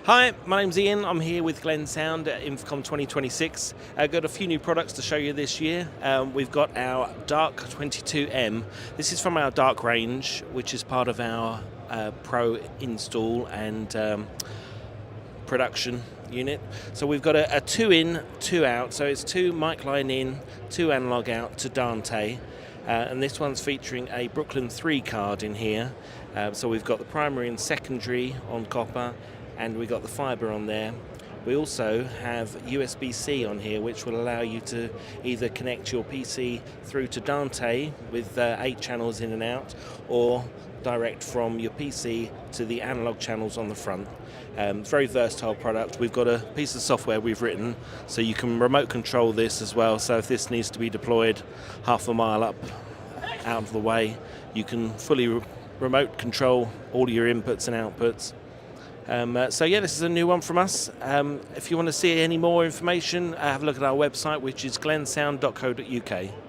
Hi, my name's Ian. I'm here with Glensound at InfoComm 2026. I've got a few new products to show you this year. We've got our DARK22-M. This is from our Dark range, which is part of our Pro install and production unit. So we've got a 2 in, 2 out. So it's 2 mic line in, 2 analog out to Dante. And this one's featuring a Brooklyn 3 card in here. So we've got the primary and secondary on copper, and we've got the fibre on there. We also have USB-C on here, which will allow you to either connect your PC through to Dante with 8 channels in and out, or direct from your PC to the analog channels on the front. Very versatile product. We've got a piece of software we've written, so you can remote control this as well. So if this needs to be deployed half a mile up out of the way, you can fully remote control all your inputs and outputs. So yeah, this is a new one from us. If you want to see any more information, have a look at our website, which is glensound.co.uk.